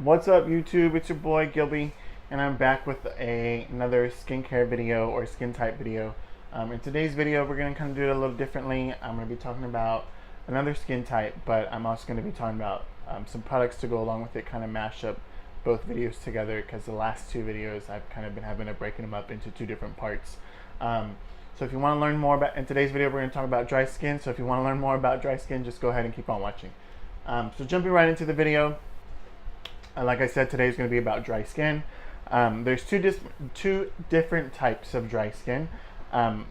What's up YouTube? It's your boy Gilby, and I'm back with another skincare video or skin type video. In today's video we're going to kind of do it a little differently. I'm going to be talking about another skin type, but I'm also going to be talking about some products to go along with it, kind of mash up both videos together, because the last two videos I've kind of been having to breaking them up into two different parts. So if you want to learn more about, in today's video we're going to talk about dry skin, so if you want to learn more about dry skin, just go ahead and keep on watching. So jumping right into the video. Like I said, today is going to be about dry skin. There's two different types of dry skin.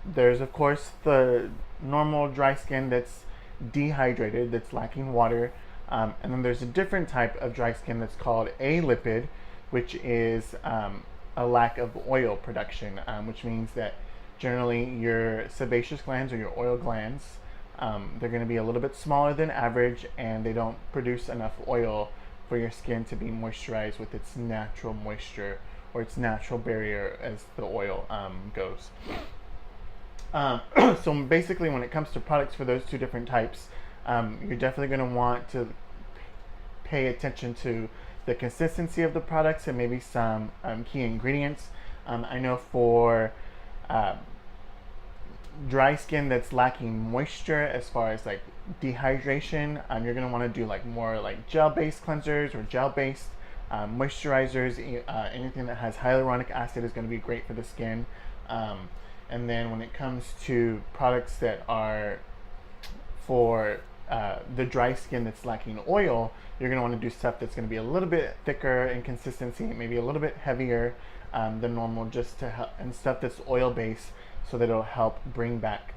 There's of course the normal dry skin that's dehydrated, that's lacking water, and then there's a different type of dry skin that's called alipid, which is a lack of oil production, which means that generally your sebaceous glands or your oil glands, they're going to be a little bit smaller than average, and they don't produce enough oil for your skin to be moisturized with its natural moisture or its natural barrier as the oil goes. So basically, when it comes to products for those two different types, you're definitely going to want to pay attention to the consistency of the products and maybe some key ingredients. I know for dry skin that's lacking moisture, as far as like dehydration, you're going to want to do like more like gel-based cleansers or gel-based moisturizers. Anything that has hyaluronic acid is going to be great for the skin. And then when it comes to products that are for the dry skin that's lacking oil, you're going to want to do stuff that's going to be a little bit thicker in consistency, maybe a little bit heavier than normal, just to help, and stuff that's oil-based, so that it'll help bring back,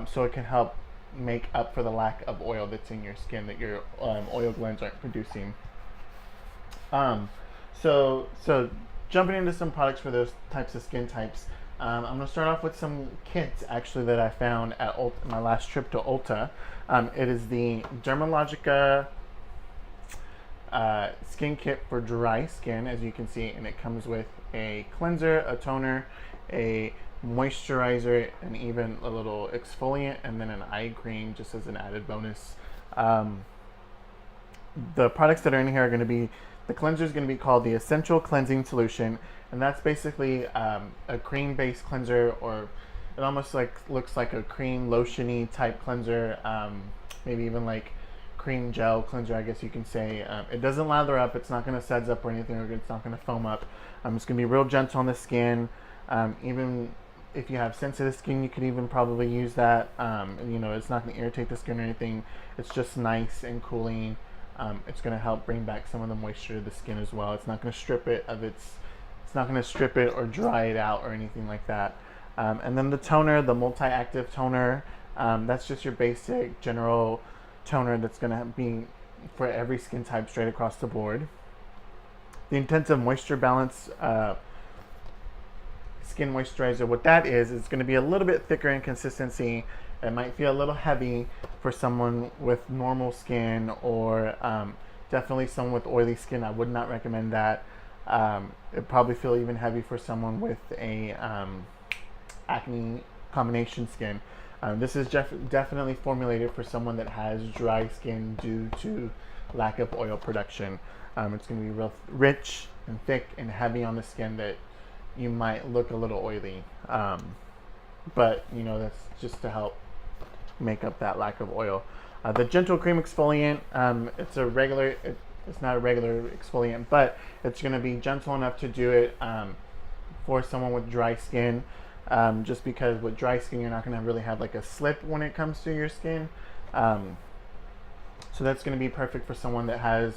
so it can help make up for the lack of oil that's in your skin that your oil glands aren't producing. So jumping into some products for those types of skin types, I'm going to start off with some kits actually that I found at my last trip to Ulta. It is the Dermalogica skin kit for dry skin, as you can see, and it comes with a cleanser, a toner, a moisturizer, and even a little exfoliant, and then an eye cream just as an added bonus. The products that are in here are going to be, the cleanser is going to be called the Essential Cleansing Solution, and that's basically a cream-based cleanser, or it almost like looks like a cream lotiony type cleanser, maybe even like cream gel cleanser, I guess you can say. It doesn't lather up, it's not going to suds up or anything, or it's not going to foam up. It's going to be real gentle on the skin. Even if you have sensitive skin, you could even probably use that. You know, it's not going to irritate the skin or anything. It's just nice and cooling. It's going to help bring back some of the moisture to the skin as well. It's not going to strip it of its, it's not going to strip it or dry it out or anything like that. And then the toner, the multi-active toner, that's just your basic general toner that's going to be for every skin type straight across the board. The Intensive Moisture Balance skin moisturizer, what that is, it's going to be a little bit thicker in consistency. It might feel a little heavy for someone with normal skin, or definitely someone with oily skin. I would not recommend that. It'd probably feel even heavy for someone with a acne combination skin. This is definitely formulated for someone that has dry skin due to lack of oil production. It's going to be real rich and thick and heavy on the skin, that you might look a little oily, but you know, that's just to help make up that lack of oil. The Gentle Cream Exfoliant, it's not a regular exfoliant, but it's going to be gentle enough to do it for someone with dry skin, just because with dry skin you're not going to really have like a slip when it comes to your skin. So that's going to be perfect for someone that has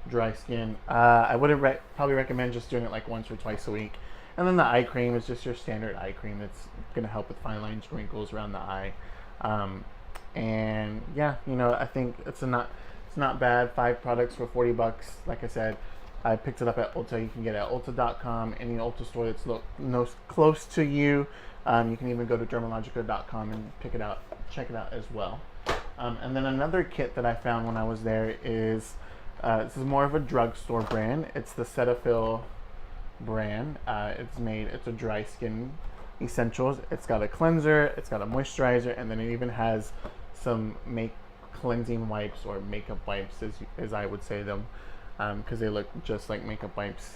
dry skin. I wouldn't probably recommend just doing it like once or twice a week. And then the eye cream is just your standard eye cream that's going to help with fine lines, wrinkles around the eye. And yeah, you know, I think it's not bad. 5 products for $40. Like I said, I picked it up at Ulta. You can get it at Ulta.com, any Ulta store that's close to you. You can even go to Dermalogica.com and pick it out, check it out as well. And then another kit that I found when I was there is, this is more of a drugstore brand. It's the Cetaphil brand. It's a dry skin essentials. It's got a cleanser, it's got a moisturizer, and then it even has some cleansing wipes, or makeup wipes as I would say them. because they look just like makeup wipes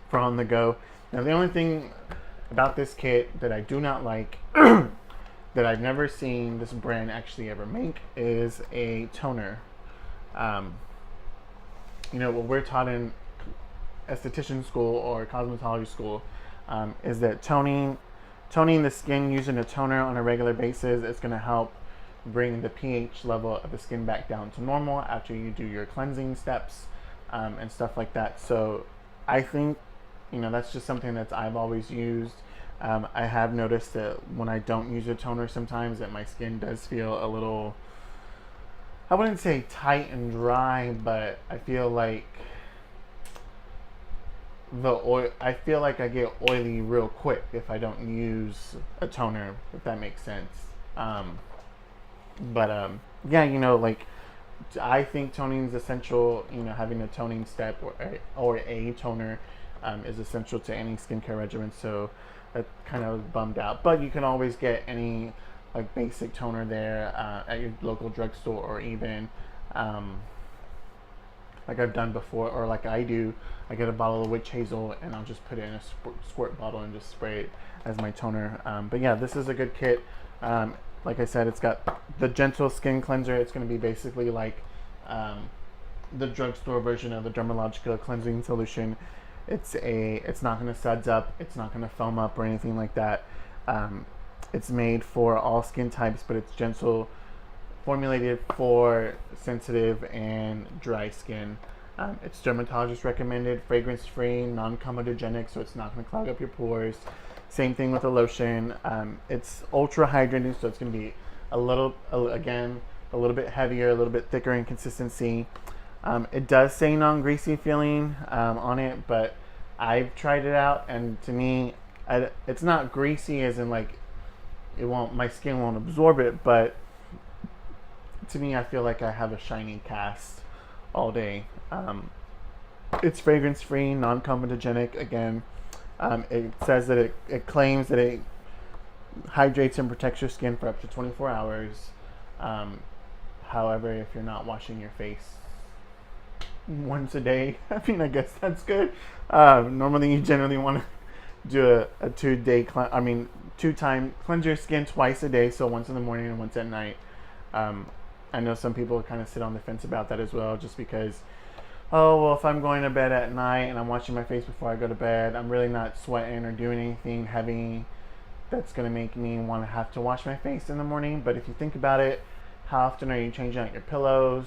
for on the go. Now the only thing about this kit that I do not like that I've never seen this brand actually ever make is a toner. What we're taught in esthetician school or cosmetology school is that toning the skin using a toner on a regular basis is going to help bring the pH level of the skin back down to normal after you do your cleansing steps and stuff like that. So I think that's just something that I've always used. I have noticed that when I don't use a toner sometimes that my skin does feel a little, I wouldn't say tight and dry, but I feel like I feel like I get oily real quick if I don't use a toner, if that makes sense. I think toning is essential. Having a toning step or a toner is essential to any skincare regimen. So that kind of bummed out. But you can always get any like basic toner there at your local drugstore, or even like I've done before, or like I do, I get a bottle of witch hazel and I'll just put it in a squirt bottle and just spray it as my toner. But yeah, this is a good kit. Like I said, it's got the gentle skin cleanser. It's going to be basically like the drugstore version of the Dermalogica cleansing solution. It's not going to suds up. It's not going to foam up or anything like that. It's made for all skin types, but it's gentle, formulated for sensitive and dry skin. It's dermatologist recommended, fragrance free, non-comedogenic, so it's not going to clog up your pores. Same thing with the lotion. It's ultra hydrating, so it's going to be a little bit heavier, a little bit thicker in consistency. It does say non-greasy feeling on it, but I've tried it out, and to me, it's not greasy as in like my skin won't absorb it, but to me, I feel like I have a shiny cast all day. It's fragrance free, non-comedogenic. Again, it says that it claims that it hydrates and protects your skin for up to 24 hours. However, if you're not washing your face once a day, I mean, I guess that's good. Normally, you generally want to do a 2-time cleanse your skin twice a day, so once in the morning and once at night. I know some people kind of sit on the fence about that as well, just because, if I'm going to bed at night and I'm washing my face before I go to bed, I'm really not sweating or doing anything heavy that's going to make me want to have to wash my face in the morning. But if you think about it, how often are you changing out your pillows?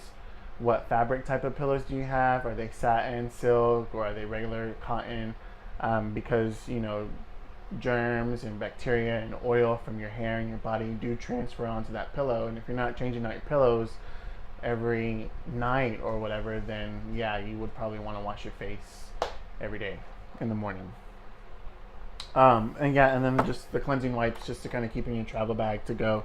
What fabric type of pillows do you have? Are they satin, silk, or are they regular cotton? Because germs and bacteria and oil from your hair and your body do transfer onto that pillow, and if you're not changing out your pillows every night or whatever, then yeah, you would probably want to wash your face every day in the morning. And then just the cleansing wipes, just to kind of keep in your travel bag to go.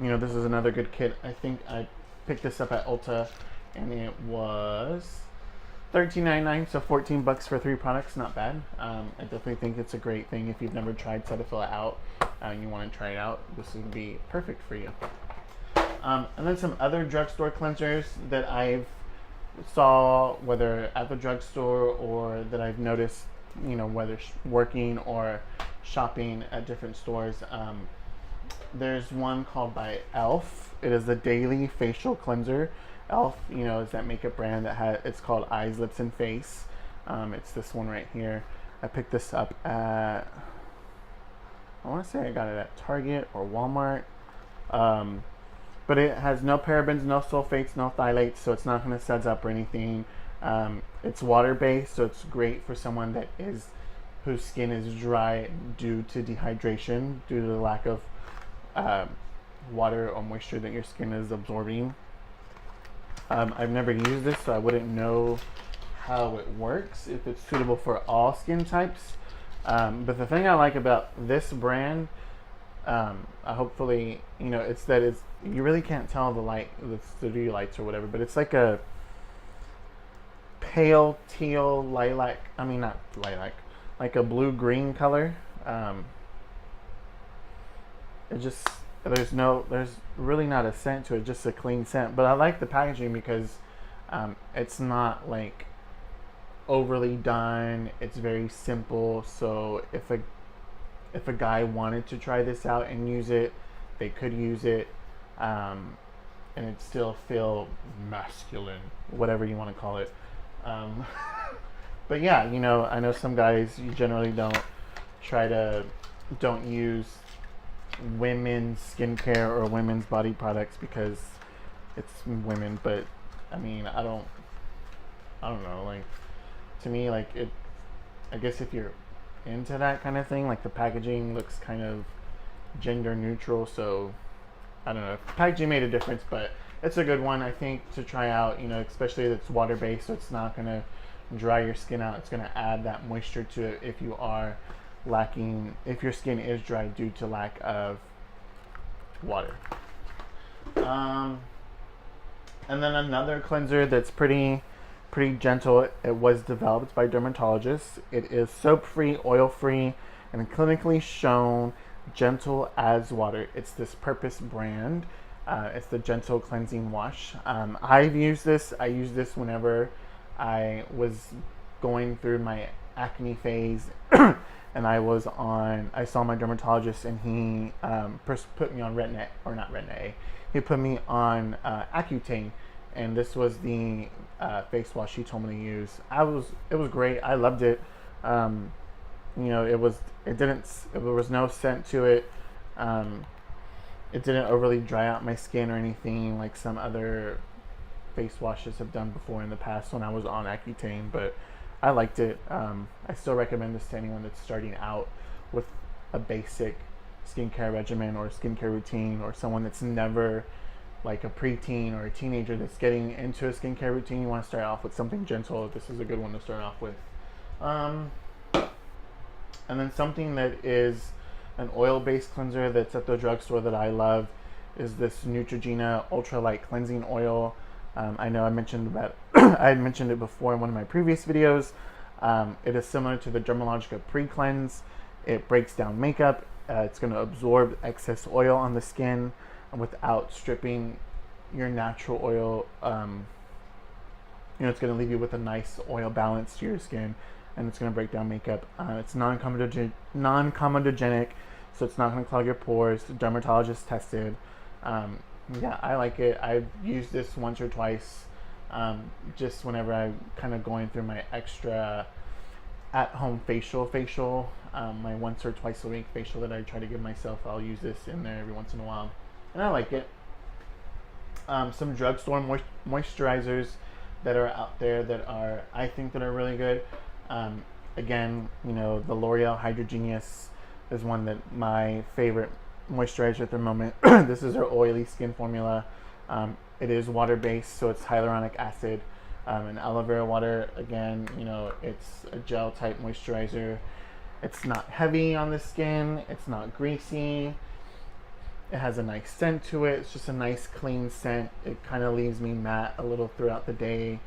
This is another good kit. I think I picked this up at Ulta, and it was $13.99, so $14 for 3 products. Not bad. I definitely think it's a great thing if you've never tried Cetaphil out and you want to try it out. This would be perfect for you. And then some other drugstore cleansers that I've saw, whether at the drugstore or that I've noticed, whether working or shopping at different stores. There's one called by Elf. It is a daily facial cleanser. Elf, is that makeup brand it's called Eyes, Lips, and Face. It's this one right here. I picked this up at, I want to say I got it at Target or Walmart. But it has no parabens, no sulfates, no phthalates, so it's not going to suds up or anything. It's water-based, so it's great for someone whose skin is dry due to dehydration, due to the lack of water or moisture that your skin is absorbing. I've never used this, so I wouldn't know how it works, if it's suitable for all skin types. But the thing I like about this brand, hopefully, it's that you really can't tell the studio lights or whatever, but it's like a pale teal lilac, not lilac, like a blue-green color. there's really not a scent to it, just a clean scent. But I like the packaging because it's not like overly done. It's very simple. So if a guy wanted to try this out and use it, they could use it, and it still feel masculine, whatever you want to call it. Um, but yeah, you know, I know some guys you generally don't use women's skincare or women's body products because it's women. But I mean, I don't know. Like, to me, like, it. I guess if you're into that kind of thing, like, the packaging looks kind of gender neutral. So I don't know. Packaging made a difference, but it's a good one, I think, to try out. You know, especially if it's water based, so it's not gonna dry your skin out. It's gonna add that moisture to it if you are lacking, if your skin is dry due to lack of water. And then another cleanser that's pretty gentle. It was developed by dermatologists. It is soap-free, oil-free, and clinically shown gentle as water. It's this Purpose brand. It's the Gentle Cleansing Wash. I've used this. I used this whenever I was going through my acne phase, and I saw my dermatologist, and he put me on Retin-A, or not Retin-A. He put me on Accutane, and this was the face wash he told me to use. It was great. I loved it. You know, there was no scent to it. It didn't overly dry out my skin or anything like some other face washes have done before in the past when I was on Accutane, but I liked it. I still recommend this to anyone that's starting out with a basic skincare regimen or skincare routine, or someone that's never, like a preteen or a teenager that's getting into a skincare routine. You want to start off with something gentle. This is a good one to start off with. And then something that is an oil-based cleanser that's at the drugstore that I love is this Neutrogena Ultralight Cleansing Oil. I know I mentioned I had mentioned it before in one of my previous videos. It is similar to the Dermalogica Pre-Cleanse. It breaks down makeup. It's going to absorb excess oil on the skin without stripping your natural oil. You know, it's going to leave you with a nice oil balance to your skin, and it's going to break down makeup. It's non-comedogenic, so it's not going to clog your pores. Dermatologist tested. Yeah, I like it. I've used this once or twice, just whenever I'm kind of going through my extra at-home facial, my once or twice a week facial that I try to give myself. I'll use this in there every once in a while, and I like it. Some drugstore moisturizers that are out there I think that are really good. Again, you know, the L'Oreal Hydrogenius is one that my favorite moisturizer at the moment. This is our oily skin formula. It is water-based, so it's hyaluronic acid and aloe vera water. Again, you know, it's a gel type moisturizer. It's not heavy on the skin. It's not greasy. It has a nice scent to it. It's just a nice clean scent. It kind of leaves me matte a little throughout the day.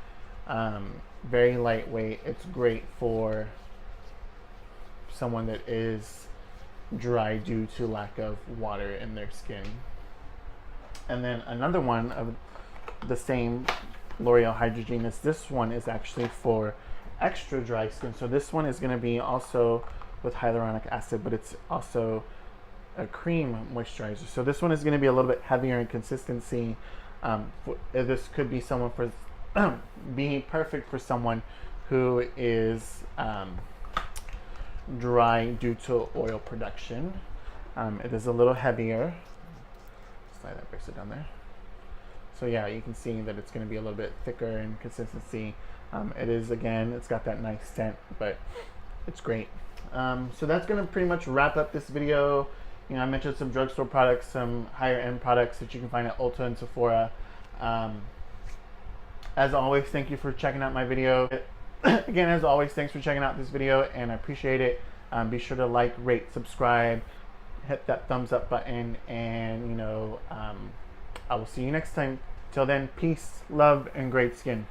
Very lightweight. It's great for someone that is dry due to lack of water in their skin. And then another one of the same L'Oreal Hydrogenius. This one is actually for extra dry skin. So this one is going to be also with hyaluronic acid, but it's also a cream moisturizer. So this one is going to be a little bit heavier in consistency. This could be someone for be perfect for someone who is dry due to oil production. It is a little heavier. Slide that bracelet down there. So yeah, you can see that it's going to be a little bit thicker in consistency. It is, again, it's got that nice scent, but it's great. So that's going to pretty much wrap up this video. You know, I mentioned some drugstore products, some higher end products that you can find at Ulta and Sephora. As always, thank you for checking out my video. Again, as always, thanks for checking out this video, and I appreciate it. Be sure to like, rate, subscribe, hit that thumbs up button, and you know, I will see you next time. Till then, peace, love, and great skin.